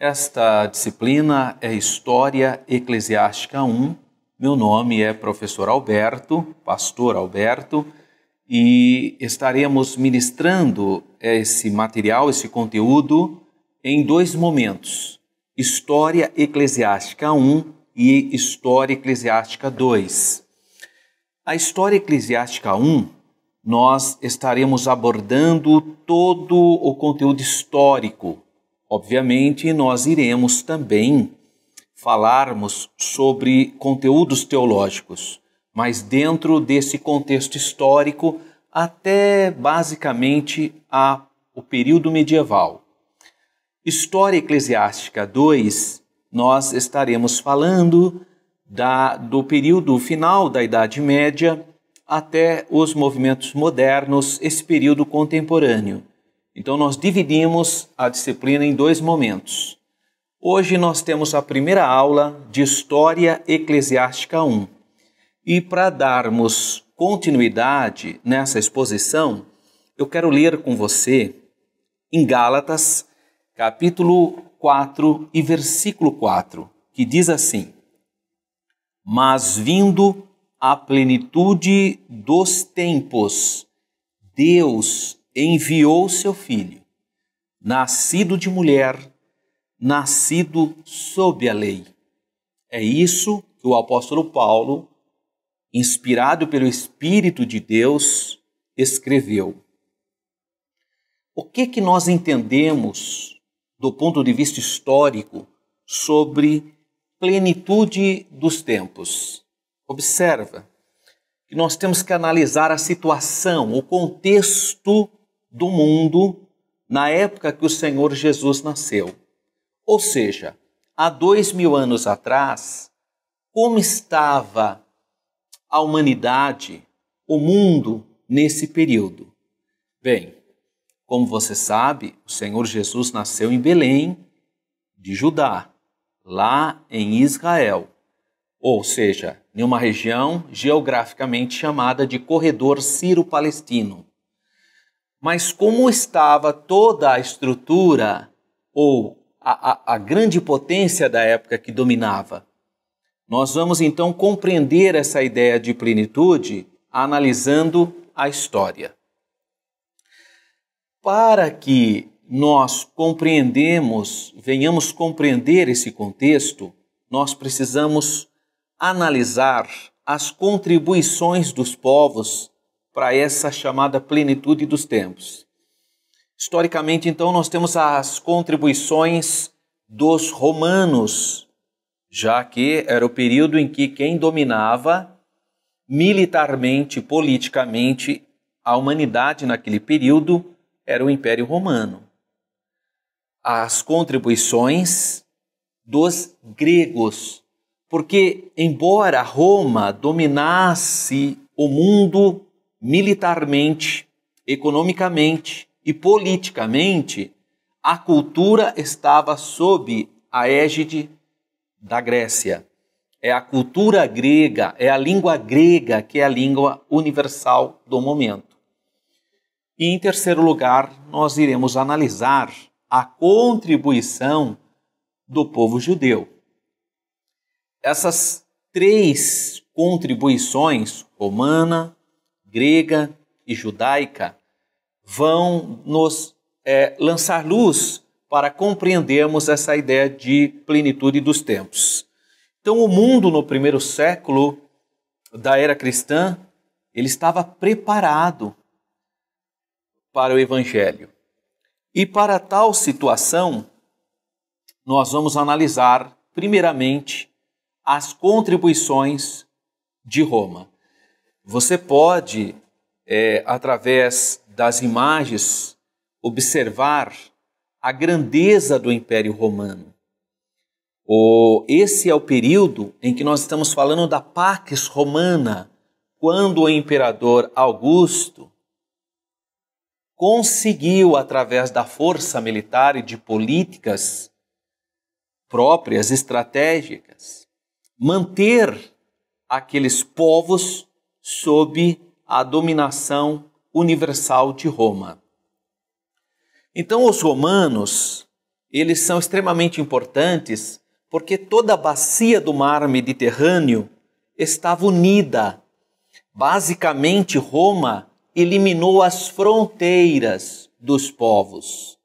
Esta disciplina é História Eclesiástica 1. Meu nome é professor Alberto, pastor Alberto, e estaremos ministrando esse material, esse conteúdo, em dois momentos: História Eclesiástica 1 e História Eclesiástica 2. A História Eclesiástica 1, nós estaremos abordando todo o conteúdo histórico. Obviamente, nós iremos também falarmos sobre conteúdos teológicos, mas dentro desse contexto histórico até basicamente o período medieval. História Eclesiástica 2, nós estaremos falando do período final da Idade Média até os movimentos modernos, esse período contemporâneo. Então nós dividimos a disciplina em dois momentos. Hoje nós temos a primeira aula de História Eclesiástica 1. E para darmos continuidade nessa exposição, eu quero ler com você em Gálatas, capítulo 4 e versículo 4, que diz assim: Mas vindo a plenitude dos tempos, Deus enviou seu Filho, nascido de mulher, nascido sob a lei. É isso que o apóstolo Paulo, inspirado pelo Espírito de Deus, escreveu. O que nós entendemos do ponto de vista histórico sobre plenitude dos tempos? Observa que nós temos que analisar a situação, o contexto do mundo na época que o Senhor Jesus nasceu. Ou seja, há 2000 anos atrás, como estava a humanidade, o mundo nesse período? Bem, como você sabe, o Senhor Jesus nasceu em Belém, de Judá, lá em Israel. Ou seja, em uma região geograficamente chamada de Corredor Sírio-Palestino. Mas como estava toda a estrutura ou a grande potência da época que dominava? Nós vamos então compreender essa ideia de plenitude analisando a história. Para que nós venhamos compreender esse contexto, nós precisamos analisar as contribuições dos povos para essa chamada plenitude dos tempos. Historicamente, então, nós temos as contribuições dos romanos, já que era o período em que quem dominava militarmente, politicamente, a humanidade naquele período era o Império Romano. As contribuições dos gregos, porque embora Roma dominasse o mundo militarmente, economicamente e politicamente, a cultura estava sob a égide da Grécia. É a cultura grega, é a língua grega que é a língua universal do momento. E em terceiro lugar, nós iremos analisar a contribuição do povo judeu. Essas três contribuições, romana, grega e judaica, vão nos lançar luz para compreendermos essa ideia de plenitude dos tempos. Então, o mundo no primeiro século da era cristã, ele estava preparado para o Evangelho. E para tal situação, nós vamos analisar, primeiramente, as contribuições de Roma. Você pode, através das imagens, observar a grandeza do Império Romano. Esse é o período em que nós estamos falando da Pax Romana, quando o imperador Augusto conseguiu, através da força militar e de políticas próprias, estratégicas, manter aqueles povos sob a dominação universal de Roma. Então os romanos, eles são extremamente importantes porque toda a bacia do mar Mediterrâneo estava unida. Basicamente, Roma eliminou as fronteiras dos povos.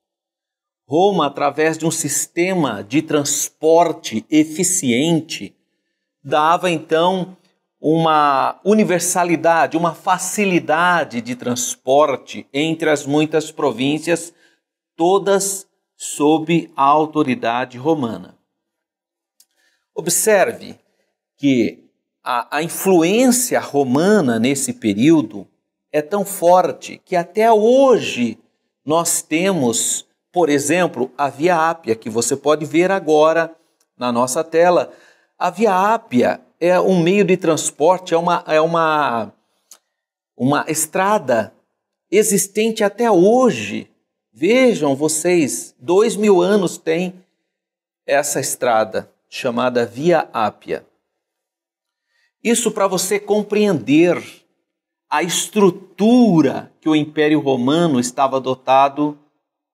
Roma, através de um sistema de transporte eficiente, dava então uma universalidade, uma facilidade de transporte entre as muitas províncias, todas sob a autoridade romana. Observe que a influência romana nesse período é tão forte que até hoje nós temos, por exemplo, a Via Ápia, que você pode ver agora na nossa tela. A Via Ápia é um meio de transporte, é uma estrada existente até hoje. Vejam vocês, 2000 anos tem essa estrada chamada Via Ápia. Isso para você compreender a estrutura que o Império Romano estava dotado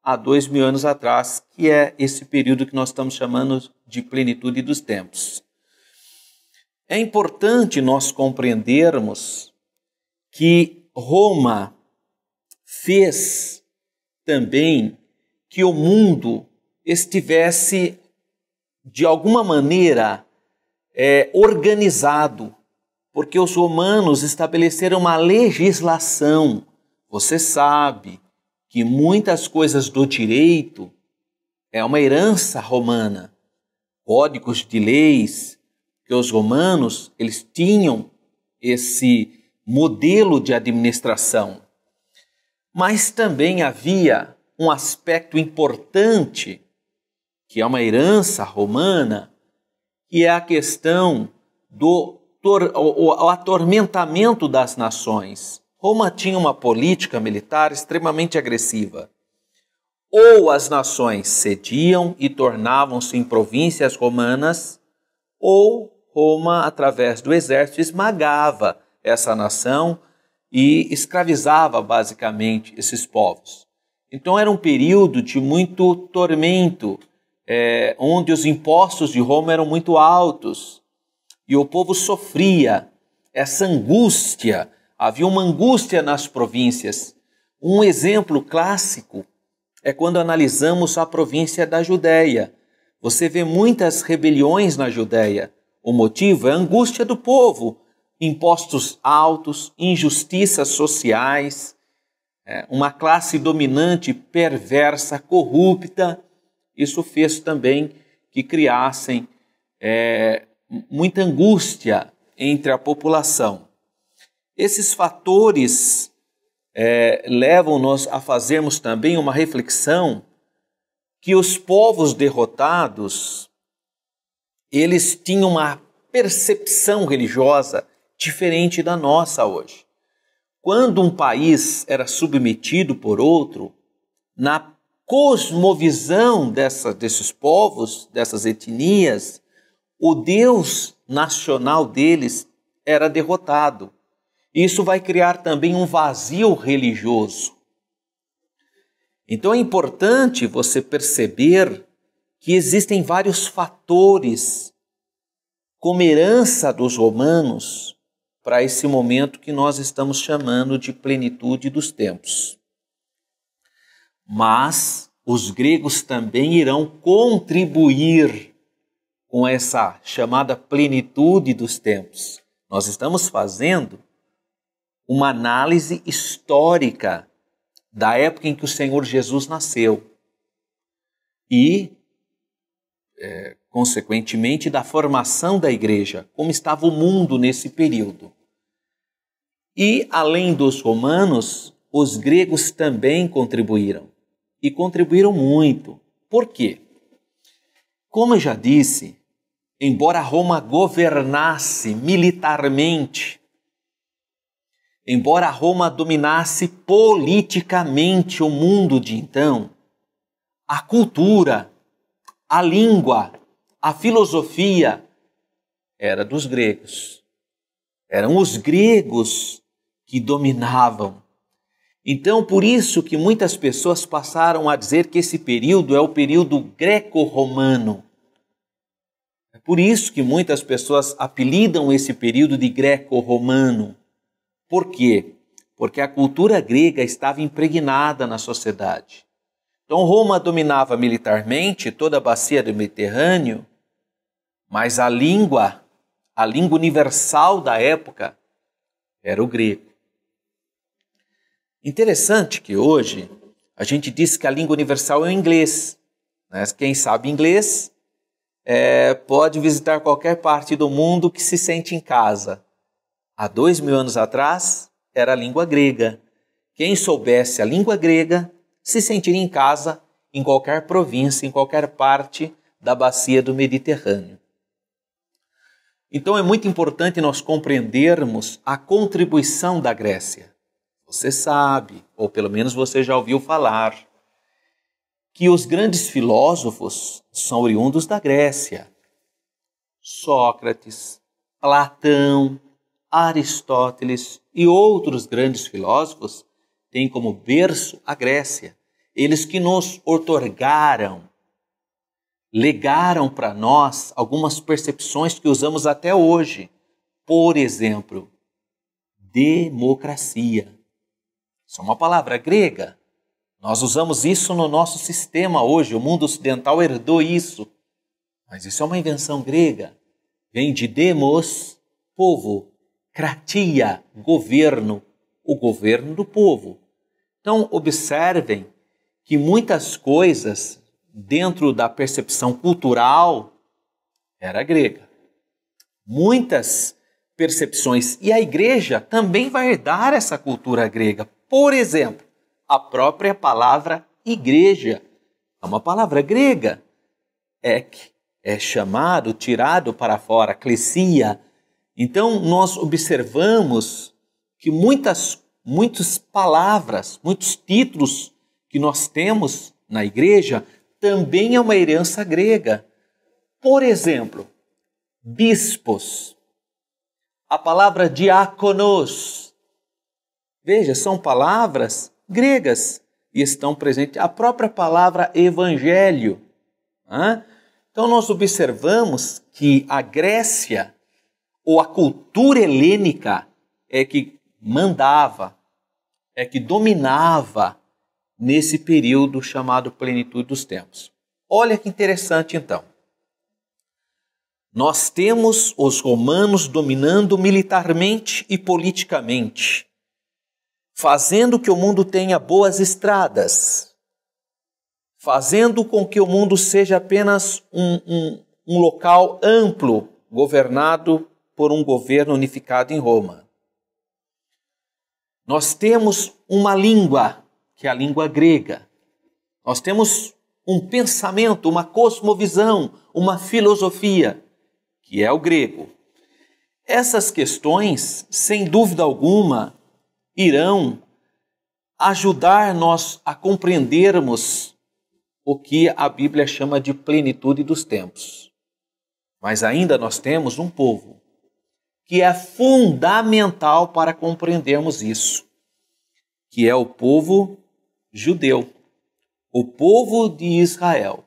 há 2000 anos atrás, que é esse período que nós estamos chamando de plenitude dos tempos. É importante nós compreendermos que Roma fez também que o mundo estivesse, de alguma maneira, organizado, porque os romanos estabeleceram uma legislação. Você sabe que muitas coisas do direito é uma herança romana, códigos de leis, que os romanos eles tinham esse modelo de administração. Mas também havia um aspecto importante, que é uma herança romana, que é a questão do atormentamento das nações. Roma tinha uma política militar extremamente agressiva. Ou as nações cediam e tornavam-se em províncias romanas, ou Roma, através do exército, esmagava essa nação e escravizava basicamente esses povos. Então era um período de muito tormento, onde os impostos de Roma eram muito altos e o povo sofria essa angústia. Havia uma angústia nas províncias. Um exemplo clássico é quando analisamos a província da Judéia. Você vê muitas rebeliões na Judéia. O motivo é a angústia do povo. Impostos altos, injustiças sociais, uma classe dominante perversa, corrupta. Isso fez também que criassem muita angústia entre a população. Esses fatores levam-nos a fazermos também uma reflexão que os povos derrotados, eles tinham uma percepção religiosa diferente da nossa hoje. Quando um país era submetido por outro, na cosmovisão desses povos, dessas etnias, o Deus nacional deles era derrotado. Isso vai criar também um vazio religioso. Então é importante você perceber que existem vários fatores como herança dos romanos para esse momento que nós estamos chamando de plenitude dos tempos. Mas os gregos também irão contribuir com essa chamada plenitude dos tempos. Nós estamos fazendo uma análise histórica da época em que o Senhor Jesus nasceu e, consequentemente, da formação da igreja, como estava o mundo nesse período. E, além dos romanos, os gregos também contribuíram, e contribuíram muito. Por quê? Como eu já disse, embora Roma governasse militarmente, embora Roma dominasse politicamente o mundo de então, a cultura, a língua, a filosofia era dos gregos. Eram os gregos que dominavam. Então, por isso que muitas pessoas passaram a dizer que esse período é o período greco-romano. É por isso que muitas pessoas apelidam esse período de greco-romano. Por quê? Porque a cultura grega estava impregnada na sociedade. Então, Roma dominava militarmente toda a bacia do Mediterrâneo, mas a língua universal da época era o grego. Interessante que hoje a gente diz que a língua universal é o inglês. Né? Quem sabe inglês pode visitar qualquer parte do mundo que se sente em casa. Há 2000 anos atrás era a língua grega. Quem soubesse a língua grega se sentiria em casa em qualquer província, em qualquer parte da bacia do Mediterrâneo. Então é muito importante nós compreendermos a contribuição da Grécia. Você sabe, ou pelo menos você já ouviu falar, que os grandes filósofos são oriundos da Grécia. Sócrates, Platão, Aristóteles e outros grandes filósofos têm como berço a Grécia. Eles que nos outorgaram, legaram para nós algumas percepções que usamos até hoje. Por exemplo, democracia. Isso é uma palavra grega. Nós usamos isso no nosso sistema hoje. O mundo ocidental herdou isso. Mas isso é uma invenção grega. Vem de demos, povo, kratia, governo, o governo do povo. Então, observem que muitas coisas dentro da percepção cultural era grega. Muitas percepções. E a igreja também vai herdar essa cultura grega. Por exemplo, a própria palavra igreja é uma palavra grega. Ek é chamado, tirado para fora, klesia. Então, nós observamos que muitas palavras, muitos títulos que nós temos na igreja também é uma herança grega. Por exemplo, bispos. A palavra diáconos. Veja, são palavras gregas e estão presentes. A própria palavra evangelho. Então nós observamos que a Grécia, ou a cultura helênica, é que mandava, é que dominava nesse período chamado plenitude dos tempos. Olha que interessante então. Nós temos os romanos dominando militarmente e politicamente, fazendo que o mundo tenha boas estradas, fazendo com que o mundo seja apenas um local amplo, governado por um governo unificado em Roma. Nós temos uma língua, que é a língua grega. Nós temos um pensamento, uma cosmovisão, uma filosofia, que é o grego. Essas questões, sem dúvida alguma, irão ajudar nós a compreendermos o que a Bíblia chama de plenitude dos tempos. Mas ainda nós temos um povo que é fundamental para compreendermos isso, que é o povo judeu, o povo de Israel.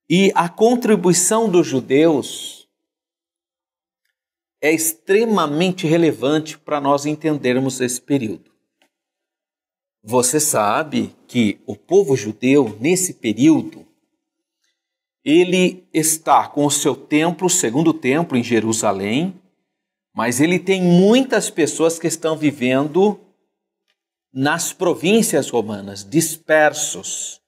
E a contribuição dos judeus é extremamente relevante para nós entendermos esse período. Você sabe que o povo judeu, nesse período, ele está com o seu templo, o segundo templo em Jerusalém, mas ele tem muitas pessoas que estão vivendo nas províncias romanas, dispersos.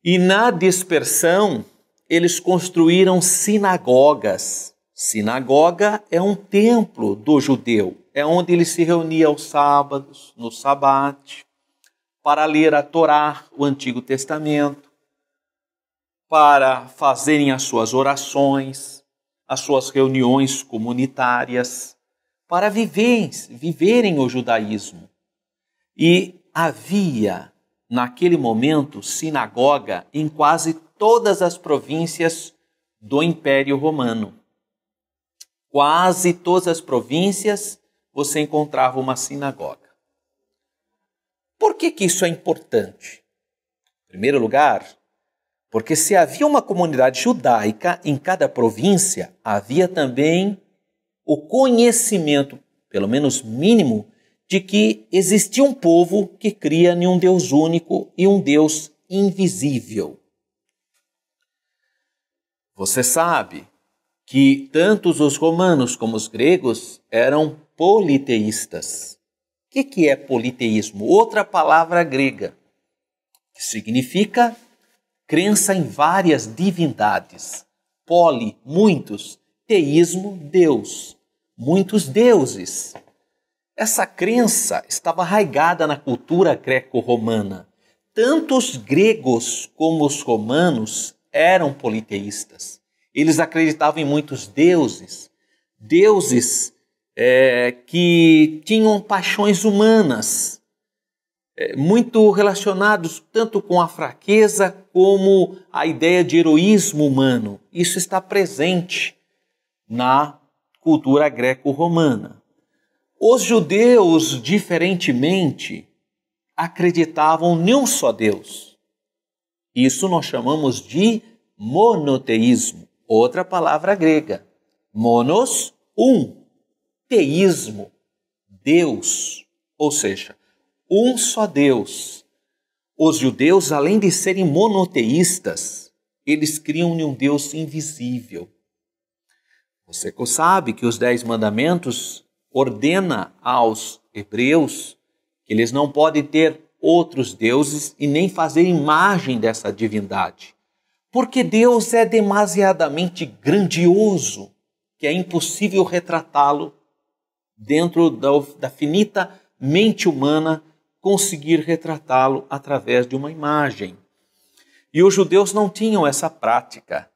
E na dispersão, eles construíram sinagogas. Sinagoga é um templo do judeu, é onde ele se reunia aos sábados, no sabate, para ler a Torá, o Antigo Testamento, para fazerem as suas orações, as suas reuniões comunitárias, para viverem o judaísmo. E havia, naquele momento, sinagoga em quase todas as províncias do Império Romano. Quase todas as províncias você encontrava uma sinagoga. Por que isso é importante? Em primeiro lugar, porque se havia uma comunidade judaica em cada província, havia também o conhecimento, pelo menos mínimo, de que existia um povo que cria em um Deus único e um Deus invisível. Você sabe que tanto os romanos como os gregos eram politeístas. O que é politeísmo? Outra palavra grega, que significa crença em várias divindades. Poli, muitos. Teísmo, Deus. Muitos deuses. Essa crença estava arraigada na cultura greco-romana. Tanto os gregos como os romanos eram politeístas. Eles acreditavam em muitos deuses. Deuses que tinham paixões humanas, muito relacionados tanto com a fraqueza como a ideia de heroísmo humano. Isso está presente na cultura greco-romana. Os judeus, diferentemente, acreditavam em um só Deus. Isso nós chamamos de monoteísmo, outra palavra grega. Monos, um. Teísmo, Deus, ou seja, um só Deus. Os judeus, além de serem monoteístas, eles criam em um Deus invisível. Você sabe que os 10 mandamentos ordena aos hebreus que eles não podem ter outros deuses e nem fazer imagem dessa divindade. Porque Deus é demasiadamente grandioso que é impossível retratá-lo dentro da finita mente humana, conseguir retratá-lo através de uma imagem. E os judeus não tinham essa prática.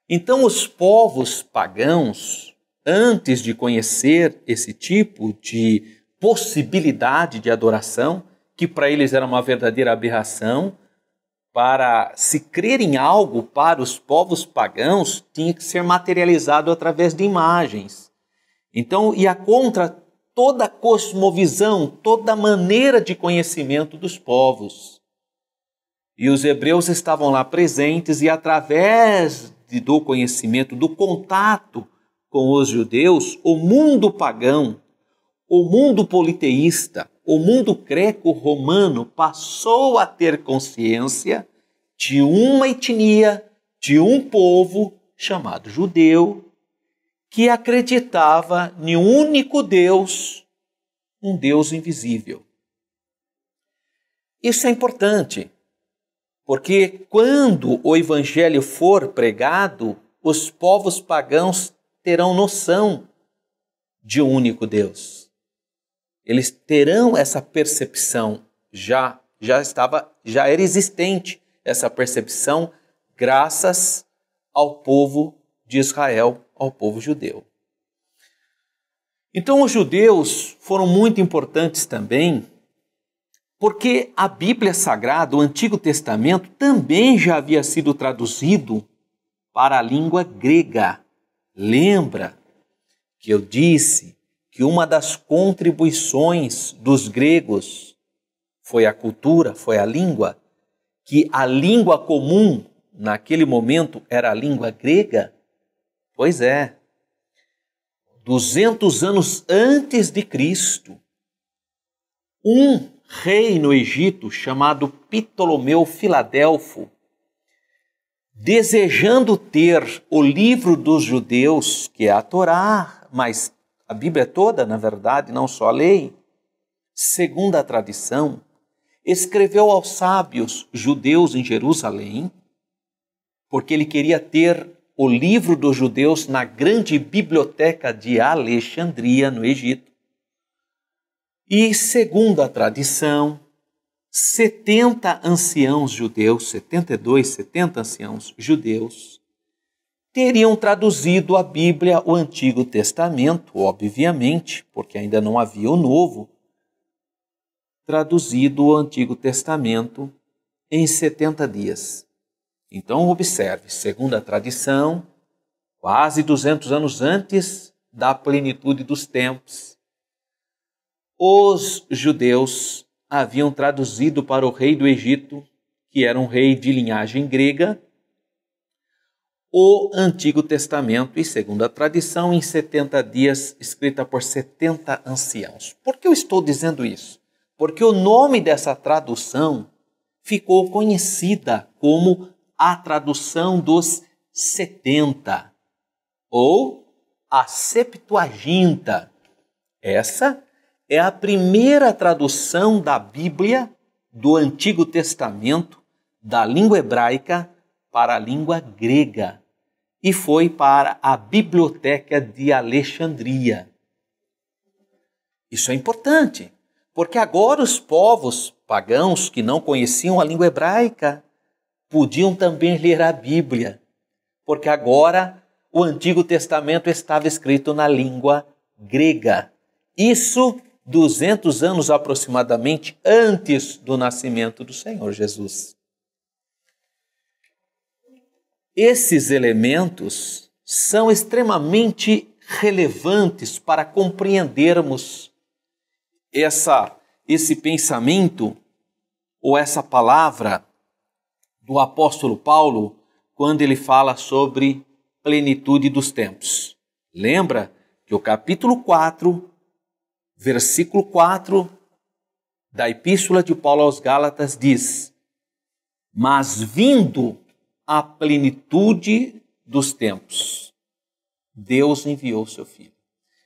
Então os povos pagãos, antes de conhecer esse tipo de possibilidade de adoração, que para eles era uma verdadeira aberração, para se crer em algo para os povos pagãos, tinha que ser materializado através de imagens. Então ia contra toda a cosmovisão, toda a maneira de conhecimento dos povos. E os hebreus estavam lá presentes e através do conhecimento, do contato com os judeus, o mundo pagão, o mundo politeísta, o mundo greco-romano passou a ter consciência de uma etnia, de um povo chamado judeu, que acreditava em um único Deus, um Deus invisível. Isso é importante, porque quando o evangelho for pregado, os povos pagãos terão noção de um único Deus. Eles terão essa percepção, já era existente essa percepção graças ao povo de Israel, ao povo judeu. Então os judeus foram muito importantes também, porque a Bíblia Sagrada, o Antigo Testamento, também já havia sido traduzido para a língua grega. Lembra que eu disse que uma das contribuições dos gregos foi a cultura, foi a língua, que a língua comum naquele momento era a língua grega? Pois é, 200 anos antes de Cristo, um rei no Egito chamado Ptolomeu Filadelfo, desejando ter o livro dos judeus, que é a Torá, mas a Bíblia toda, na verdade, não só a lei, segundo a tradição, escreveu aos sábios judeus em Jerusalém, porque ele queria ter o livro dos judeus na grande biblioteca de Alexandria, no Egito. E, segundo a tradição, 70 anciãos judeus, 70 anciãos judeus, teriam traduzido a Bíblia, o Antigo Testamento, obviamente, porque ainda não havia o Novo, traduzido o Antigo Testamento em 70 dias. Então, observe, segundo a tradição, quase 200 anos antes da plenitude dos tempos, os judeus haviam traduzido para o rei do Egito, que era um rei de linhagem grega, o Antigo Testamento e, segundo a tradição, em 70 dias, escrita por 70 anciãos. Por que eu estou dizendo isso? Porque o nome dessa tradução ficou conhecida como a tradução dos 70, ou a Septuaginta. Essa é a primeira tradução da Bíblia do Antigo Testamento da língua hebraica para a língua grega e foi para a Biblioteca de Alexandria. Isso é importante, porque agora os povos pagãos que não conheciam a língua hebraica podiam também ler a Bíblia, porque agora o Antigo Testamento estava escrito na língua grega. Isso 200 anos aproximadamente antes do nascimento do Senhor Jesus. Esses elementos são extremamente relevantes para compreendermos esse pensamento ou essa palavra do apóstolo Paulo quando ele fala sobre plenitude dos tempos. Lembra que o capítulo 4, versículo 4 da Epístola de Paulo aos Gálatas diz: mas vindo a plenitude dos tempos, Deus enviou seu Filho.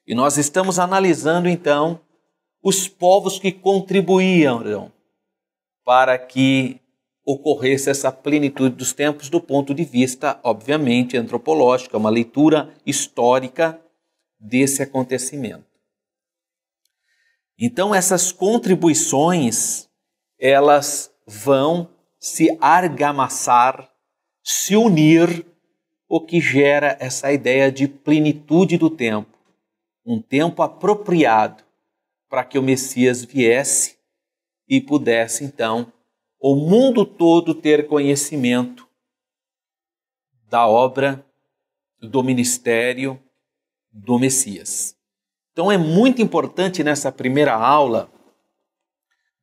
E nós estamos analisando então os povos que contribuíram para que ocorresse essa plenitude dos tempos do ponto de vista, obviamente, antropológico, uma leitura histórica desse acontecimento. Então essas contribuições, elas vão se argamassar, se unir, o que gera essa ideia de plenitude do tempo, um tempo apropriado para que o Messias viesse e pudesse, então, o mundo todo ter conhecimento da obra, do ministério do Messias. Então é muito importante nessa primeira aula,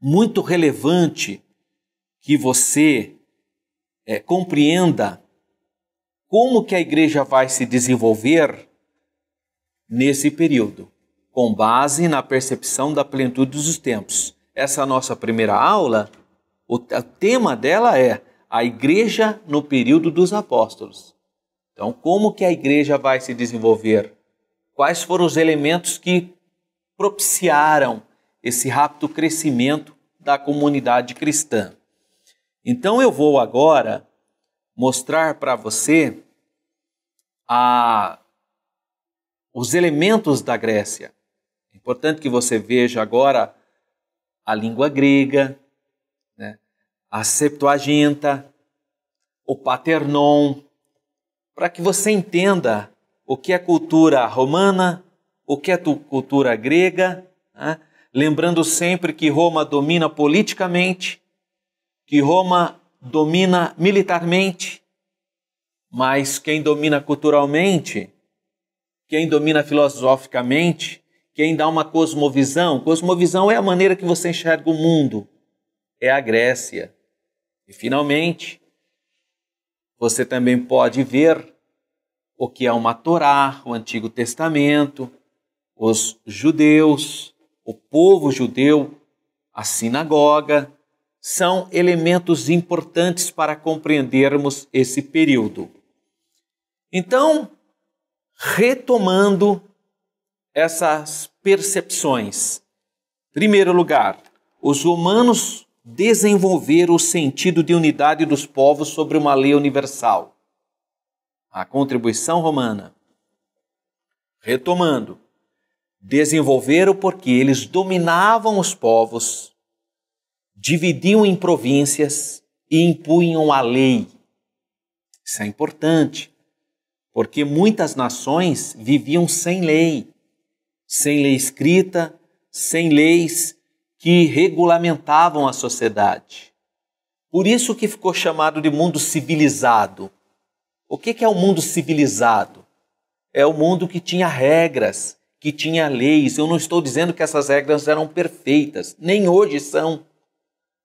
muito relevante, que você compreenda como que a igreja vai se desenvolver nesse período, com base na percepção da plenitude dos tempos. Essa nossa primeira aula, o tema dela é a igreja no período dos apóstolos. Então, como que a igreja vai se desenvolver? Quais foram os elementos que propiciaram esse rápido crescimento da comunidade cristã? Então, eu vou agora mostrar para você os elementos da Grécia. É importante que você veja agora a língua grega, né? A Septuaginta, o Paternon, para que você entenda o que é cultura romana, o que é cultura grega, né? Lembrando sempre que Roma domina politicamente, que Roma domina militarmente, mas quem domina culturalmente, quem domina filosoficamente, quem dá uma cosmovisão é a maneira que você enxerga o mundo, é a Grécia. E finalmente, você também pode ver o que é uma Torá, o Antigo Testamento, os judeus, o povo judeu, a sinagoga, são elementos importantes para compreendermos esse período. Então, retomando essas percepções. Em primeiro lugar, os romanos desenvolveram o sentido de unidade dos povos sobre uma lei universal. A contribuição romana. Retomando, desenvolveram porque eles dominavam os povos, dividiam em províncias e impunham a lei. Isso é importante, porque muitas nações viviam sem lei escrita, sem leis que regulamentavam a sociedade. Por isso que ficou chamado de mundo civilizado. O que é o mundo civilizado? É o mundo que tinha regras, que tinha leis. Eu não estou dizendo que essas regras eram perfeitas, nem hoje são,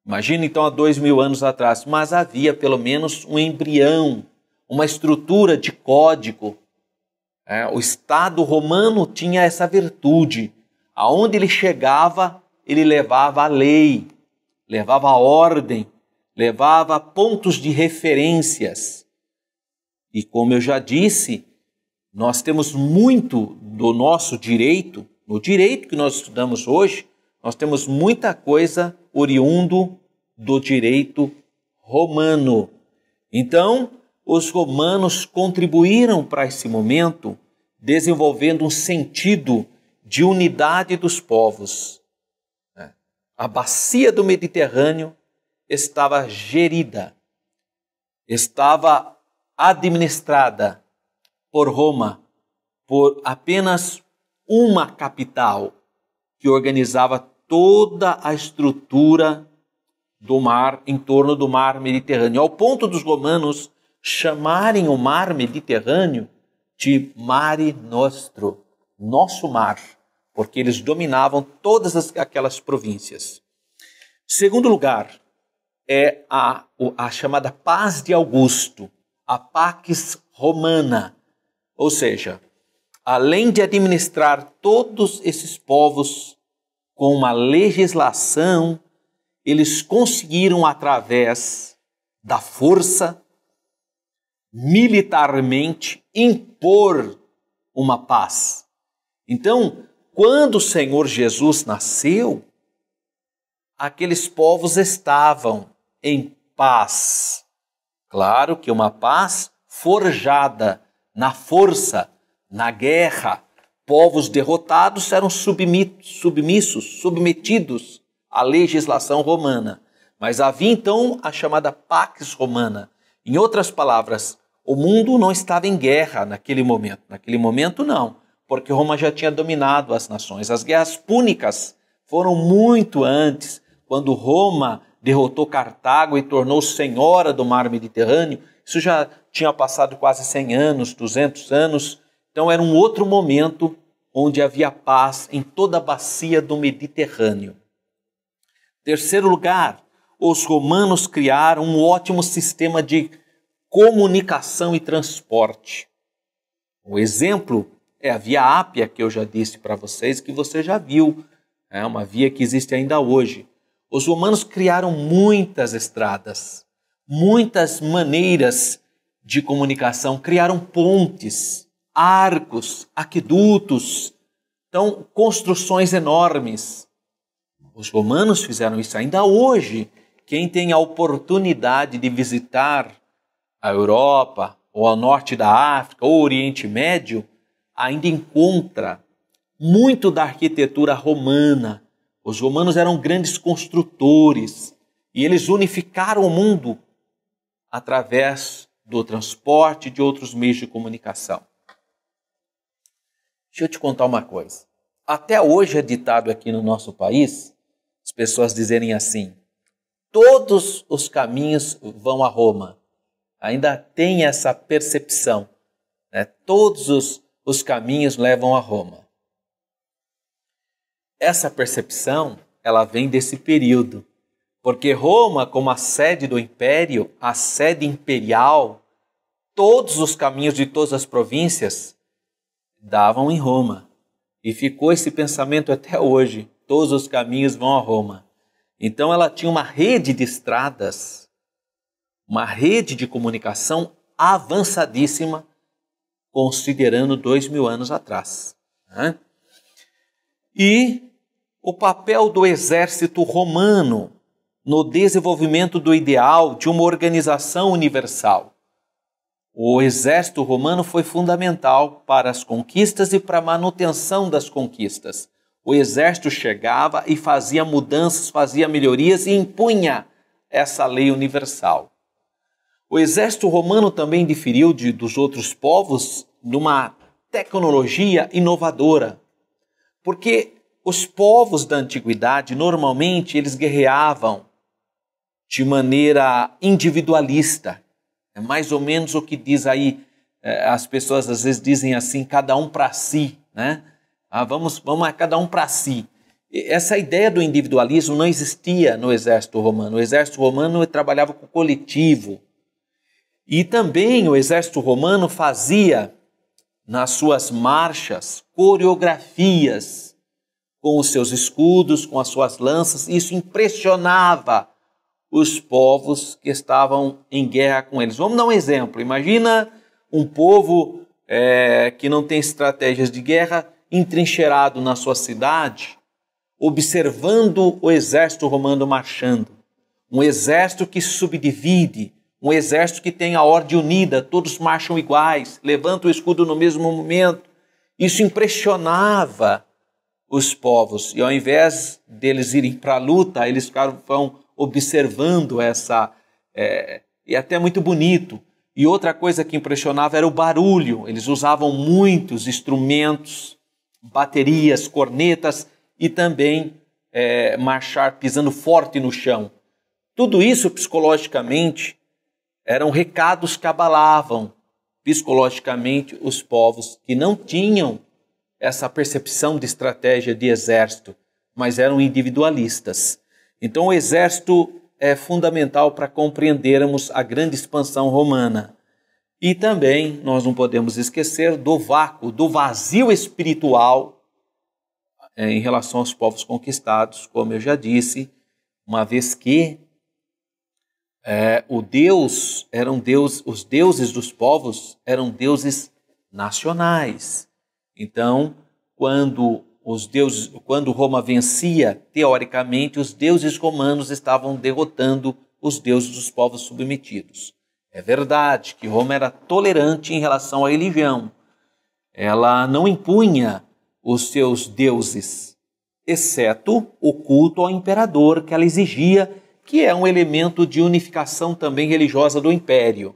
Imagina então há 2000 anos atrás, mas havia pelo menos um embrião, uma estrutura de código. O Estado romano tinha essa virtude. Aonde ele chegava, ele levava a lei, levava a ordem, levava pontos de referências. E como eu já disse, nós temos muito do nosso direito, no direito que nós estudamos hoje, nós temos muita coisa oriundo do direito romano. Então, os romanos contribuíram para esse momento, desenvolvendo um sentido de unidade dos povos. A bacia do Mediterrâneo estava gerida, estava administrada por Roma, por apenas uma capital que organizava toda a estrutura do mar, em torno do mar Mediterrâneo, ao ponto dos romanos chamarem o mar Mediterrâneo de Mare Nostrum, nosso mar, porque eles dominavam todas aquelas províncias. Segundo lugar, é a chamada Paz de Augusto, a Pax Romana, ou seja, além de administrar todos esses povos com uma legislação, eles conseguiram, através da força, militarmente, impor uma paz. Então, quando o Senhor Jesus nasceu, aqueles povos estavam em paz. Claro que uma paz forjada na força, na guerra. Povos derrotados eram submetidos à legislação romana. Mas havia então a chamada Pax Romana. Em outras palavras, o mundo não estava em guerra naquele momento. Naquele momento não, porque Roma já tinha dominado as nações. As guerras púnicas foram muito antes, quando Roma derrotou Cartago e tornou senhora do mar Mediterrâneo. Isso já tinha passado quase 100 anos, 200 anos. Então era um outro momento onde havia paz em toda a bacia do Mediterrâneo. Terceiro lugar, os romanos criaram um ótimo sistema de comunicação e transporte. O exemplo é a Via Ápia, que eu já disse para vocês, que você já viu. É uma via que existe ainda hoje. Os romanos criaram muitas estradas, muitas maneiras de comunicação, criaram pontes, arcos, aquedutos, então construções enormes. Os romanos fizeram isso ainda hoje. Quem tem a oportunidade de visitar a Europa, ou ao norte da África, ou o Oriente Médio, ainda encontra muito da arquitetura romana. Os romanos eram grandes construtores e eles unificaram o mundo através do transporte e de outros meios de comunicação. Deixa eu te contar uma coisa. Até hoje é ditado aqui no nosso país, as pessoas dizerem assim: todos os caminhos vão a Roma. Ainda tem essa percepção, né? Todos os caminhos levam a Roma. Essa percepção, ela vem desse período, porque Roma, como a sede do império, a sede imperial, todos os caminhos de todas as províncias davam em Roma. E ficou esse pensamento até hoje, todos os caminhos vão a Roma. Então ela tinha uma rede de estradas, uma rede de comunicação avançadíssima, considerando 2000 anos atrás, né? E o papel do exército romano no desenvolvimento do ideal de uma organização universal. O exército romano foi fundamental para as conquistas e para a manutenção das conquistas. O exército chegava e fazia mudanças, fazia melhorias e impunha essa lei universal. O exército romano também diferiu dos outros povos numa tecnologia inovadora, porque os povos da antiguidade, normalmente, eles guerreavam de maneira individualista. É mais ou menos o que diz aí, as pessoas às vezes dizem assim, cada um para si, né? Vamos cada um para si. Essa ideia do individualismo não existia no exército romano. O exército romano trabalhava com o coletivo. E também o exército romano fazia, nas suas marchas, coreografias com os seus escudos, com as suas lanças. Isso impressionava os povos que estavam em guerra com eles. Vamos dar um exemplo. Imagina um povo que não tem estratégias de guerra, entrincheirado na sua cidade, observando o exército romano marchando. Um exército que se subdivide, um exército que tem a ordem unida, todos marcham iguais, levantam o escudo no mesmo momento. Isso impressionava os povos. E ao invés deles irem para a luta, eles ficavam observando essa... e até muito bonito. E outra coisa que impressionava era o barulho. Eles usavam muitos instrumentos, baterias, cornetas e também marchar pisando forte no chão. Tudo isso psicologicamente eram recados que abalavam psicologicamente os povos que não tinham essa percepção de estratégia de exército, mas eram individualistas. Então o exército é fundamental para compreendermos a grande expansão romana. E também nós não podemos esquecer do vácuo, do vazio espiritual em relação aos povos conquistados, como eu já disse, uma vez que os deuses dos povos eram deuses nacionais. Então, quando Roma vencia, teoricamente, os deuses romanos estavam derrotando os deuses dos povos submetidos. É verdade que Roma era tolerante em relação à religião. Ela não impunha os seus deuses, exceto o culto ao imperador que ela exigia, que é um elemento de unificação também religiosa do império.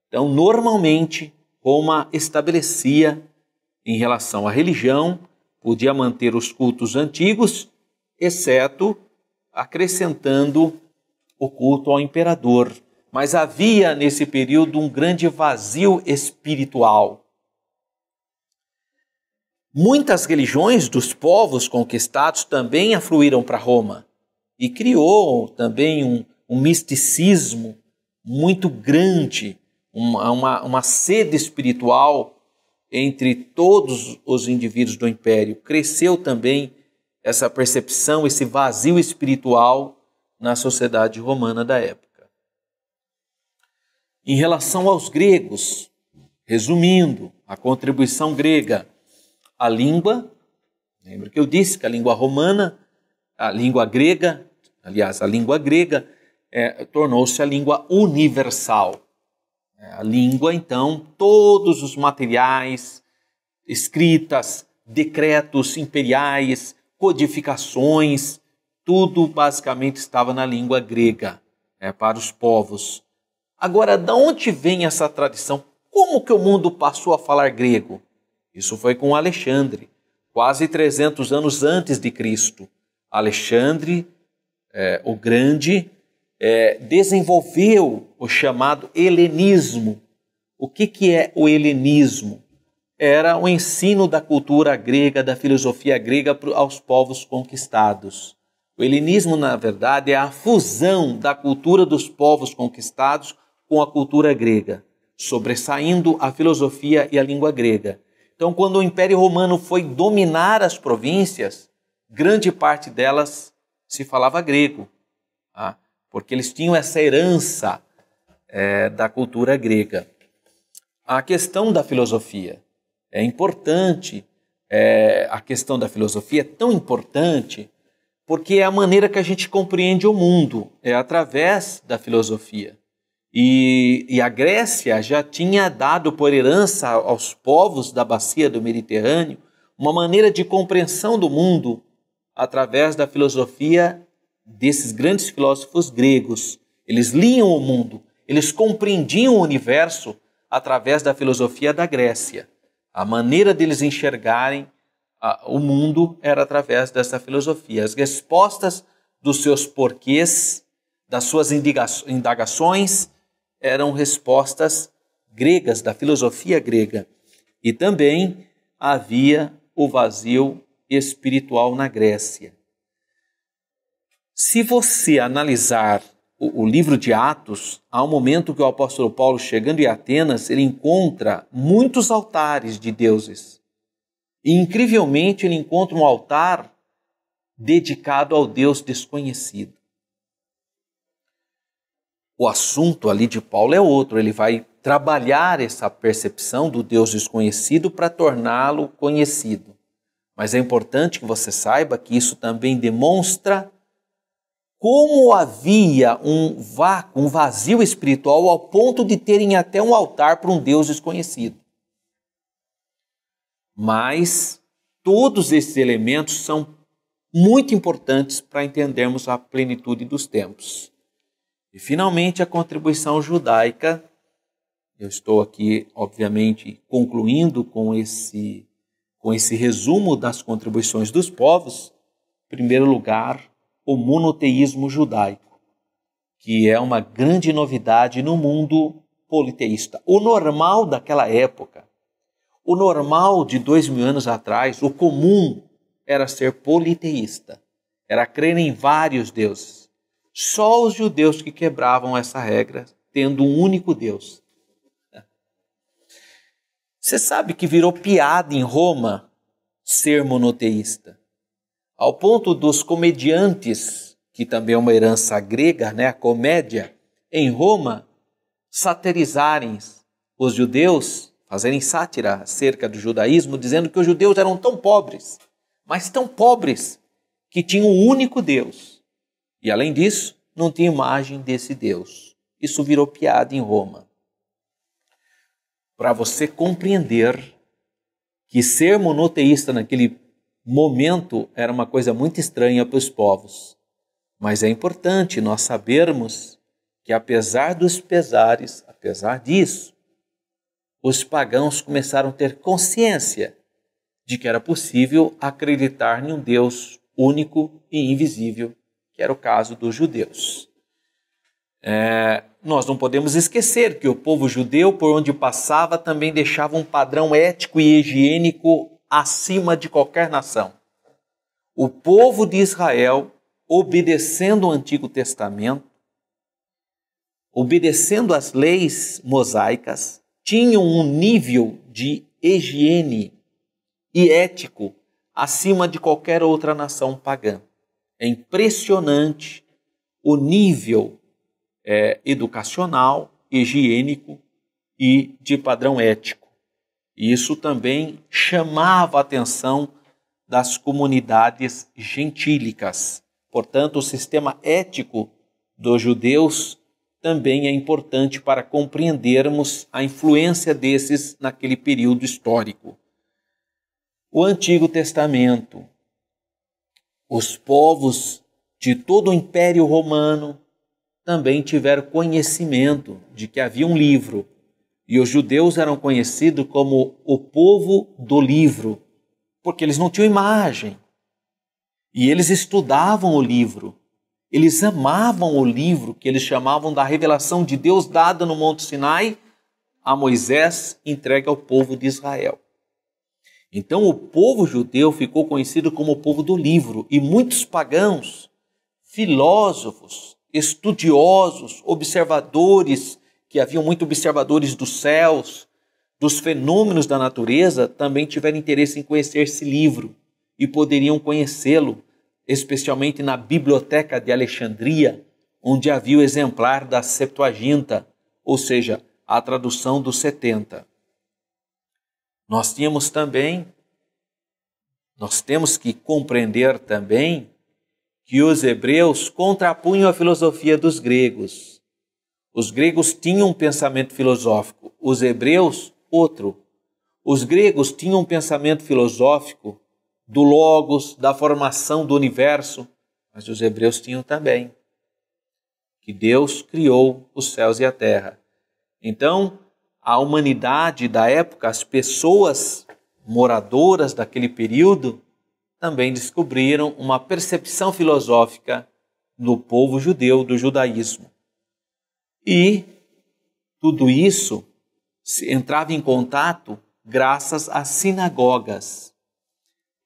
Então, normalmente, Roma estabelecia, em relação à religião, podia manter os cultos antigos, exceto acrescentando o culto ao imperador. Mas havia, nesse período, um grande vazio espiritual. Muitas religiões dos povos conquistados também afluíram para Roma e criou também um misticismo muito grande, uma sede espiritual entre todos os indivíduos do império. Cresceu também essa percepção, esse vazio espiritual na sociedade romana da época. Em relação aos gregos, resumindo, a contribuição grega, a língua, lembra que eu disse que a língua grega tornou-se a língua universal. A língua, então, todos os materiais, escritas, decretos imperiais, codificações, tudo basicamente estava na língua grega, para os povos. Agora, de onde vem essa tradição? Como que o mundo passou a falar grego? Isso foi com Alexandre, quase 300 anos antes de Cristo. Alexandre, o Grande, desenvolveu o chamado helenismo. O que é o helenismo? Era o ensino da cultura grega, da filosofia grega aos povos conquistados. O helenismo, na verdade, é a fusão da cultura dos povos conquistados com a cultura grega, sobressaindo a filosofia e a língua grega. Então, quando o Império Romano foi dominar as províncias, grande parte delas se falava grego, porque eles tinham essa herança da cultura grega. A questão da filosofia é importante, a questão da filosofia é tão importante porque é a maneira que a gente compreende o mundo, é através da filosofia. E a Grécia já tinha dado por herança aos povos da bacia do Mediterrâneo uma maneira de compreensão do mundo através da filosofia desses grandes filósofos gregos. Eles liam o mundo, eles compreendiam o universo através da filosofia da Grécia. A maneira deles enxergarem o mundo era através dessa filosofia. As respostas dos seus porquês, das suas indagações, eram respostas gregas, da filosofia grega. E também havia o vazio espiritual na Grécia. Se você analisar o livro de Atos, há um momento que o apóstolo Paulo, chegando em Atenas, ele encontra muitos altares de deuses. E, incrivelmente, ele encontra um altar dedicado ao Deus desconhecido. O assunto ali de Paulo é outro, ele vai trabalhar essa percepção do Deus desconhecido para torná-lo conhecido. Mas é importante que você saiba que isso também demonstra como havia um vácuo, um vazio espiritual ao ponto de terem até um altar para um Deus desconhecido. Mas todos esses elementos são muito importantes para entendermos a plenitude dos tempos. E, finalmente, a contribuição judaica. Eu estou aqui, obviamente, concluindo com esse resumo das contribuições dos povos. Em primeiro lugar, o monoteísmo judaico, que é uma grande novidade no mundo politeísta. O normal daquela época, o normal de 2000 anos atrás, o comum era ser politeísta, era crer em vários deuses. Só os judeus que quebravam essa regra, tendo um único Deus. Você sabe que virou piada em Roma ser monoteísta, ao ponto dos comediantes, que também é uma herança grega, né, a comédia, em Roma, satirizarem os judeus, fazerem sátira acerca do judaísmo, dizendo que os judeus eram tão pobres, mas tão pobres, que tinham um único Deus. E, além disso, não tinha imagem desse Deus. Isso virou piada em Roma. Para você compreender que ser monoteísta naquele momento era uma coisa muito estranha para os povos. Mas é importante nós sabermos que, apesar dos pesares, apesar disso, os pagãos começaram a ter consciência de que era possível acreditar em um Deus único e invisível, que era o caso dos judeus. Nós não podemos esquecer que o povo judeu, por onde passava, também deixava um padrão ético e higiênico acima de qualquer nação. O povo de Israel, obedecendo o Antigo Testamento, obedecendo às leis mosaicas, tinham um nível de higiene e ético acima de qualquer outra nação pagã. É impressionante o nível educacional, higiênico e de padrão ético. E isso também chamava a atenção das comunidades gentílicas. Portanto, o sistema ético dos judeus também é importante para compreendermos a influência desses naquele período histórico. O Antigo Testamento, os povos de todo o Império Romano também tiveram conhecimento de que havia um livro, e os judeus eram conhecidos como o povo do livro, porque eles não tinham imagem, e eles estudavam o livro, eles amavam o livro que eles chamavam da revelação de Deus dada no Monte Sinai a Moisés, entregue ao povo de Israel. Então o povo judeu ficou conhecido como o povo do livro, e muitos pagãos, filósofos, estudiosos, observadores, que haviam muitos observadores dos céus, dos fenômenos da natureza, também tiveram interesse em conhecer esse livro e poderiam conhecê-lo, especialmente na Biblioteca de Alexandria, onde havia o exemplar da Septuaginta, ou seja, a tradução dos 70. Nós temos que compreender também que os hebreus contrapunham a filosofia dos gregos. Os gregos tinham um pensamento filosófico, os hebreus outro. Os gregos tinham um pensamento filosófico do logos, da formação do universo, mas os hebreus tinham também que Deus criou os céus e a terra. Então, a humanidade da época, as pessoas moradoras daquele período, também descobriram uma percepção filosófica no povo judeu, do judaísmo. E tudo isso entrava em contato graças às sinagogas.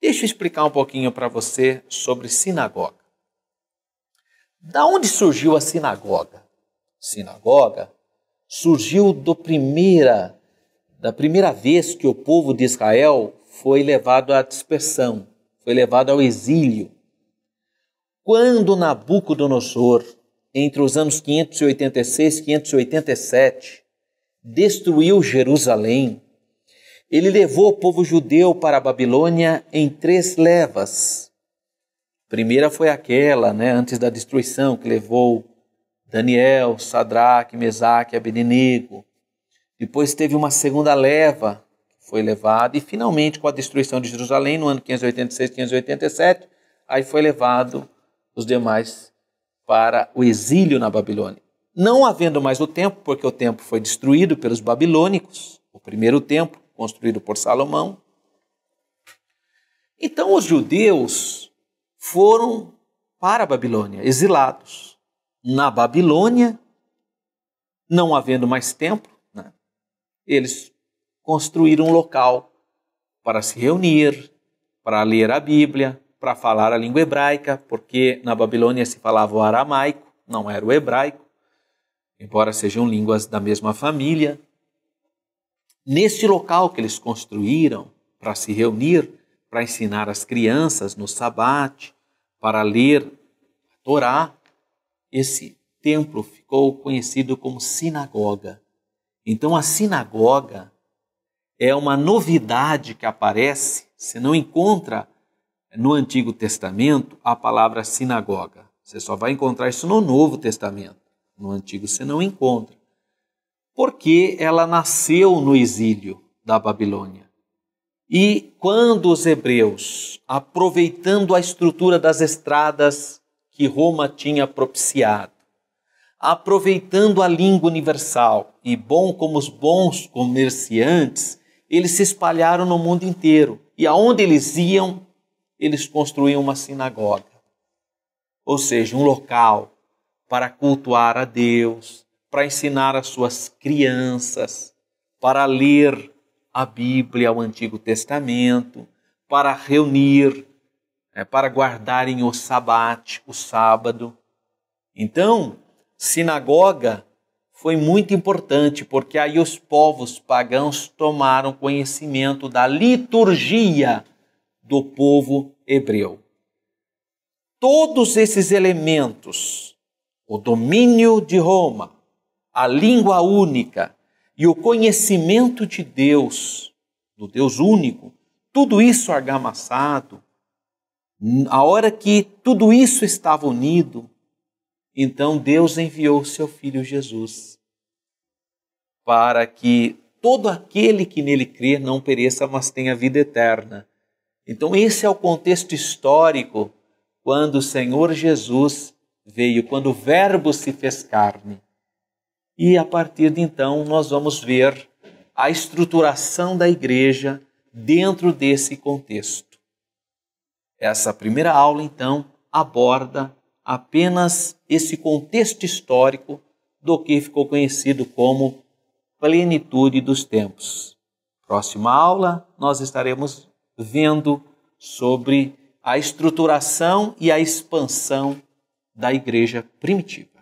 Deixa eu explicar um pouquinho para você sobre sinagoga. Da onde surgiu a sinagoga? Sinagoga surgiu da primeira vez que o povo de Israel foi levado à dispersão, foi levado ao exílio. Quando Nabucodonosor, entre os anos 586 e 587, destruiu Jerusalém, ele levou o povo judeu para a Babilônia em 3 levas. A primeira foi aquela, antes da destruição, que levou Daniel, Sadraque, Mesaque e Abednego. Depois teve uma segunda leva que foi levada e finalmente com a destruição de Jerusalém no ano 586, 587, aí foi levado os demais para o exílio na Babilônia. Não havendo mais o templo, porque o templo foi destruído pelos babilônicos, o primeiro templo construído por Salomão. Então os judeus foram para a Babilônia, exilados. Na Babilônia, não havendo mais templo, eles construíram um local para se reunir, para ler a Bíblia, para falar a língua hebraica, porque na Babilônia se falava o aramaico, não era o hebraico, embora sejam línguas da mesma família. Neste local que eles construíram para se reunir, para ensinar as crianças no sabate, para ler a Torá, esse templo ficou conhecido como sinagoga. Então a sinagoga é uma novidade que aparece, você não encontra no Antigo Testamento a palavra sinagoga. Você só vai encontrar isso no Novo Testamento. No Antigo você não encontra. Porque ela nasceu no exílio da Babilônia. E quando os hebreus, aproveitando a estrutura das estradas que Roma tinha propiciado, aproveitando a língua universal e como os bons comerciantes, eles se espalharam no mundo inteiro. E aonde eles iam, eles construíam uma sinagoga. Ou seja, um local para cultuar a Deus, para ensinar as suas crianças, para ler a Bíblia, o Antigo Testamento, para reunir, para guardarem o sabate, o sábado. Então, sinagoga foi muito importante, porque aí os povos pagãos tomaram conhecimento da liturgia do povo hebreu. Todos esses elementos, o domínio de Roma, a língua única e o conhecimento de Deus, do Deus único, tudo isso argamassado, a hora que tudo isso estava unido, então Deus enviou o seu Filho Jesus para que todo aquele que nele crê não pereça, mas tenha vida eterna. Então esse é o contexto histórico quando o Senhor Jesus veio, quando o Verbo se fez carne. E a partir de então nós vamos ver a estruturação da igreja dentro desse contexto. Essa primeira aula então aborda apenas esse contexto histórico do que ficou conhecido como plenitude dos tempos. Próxima aula nós estaremos vendo sobre a estruturação e a expansão da igreja primitiva.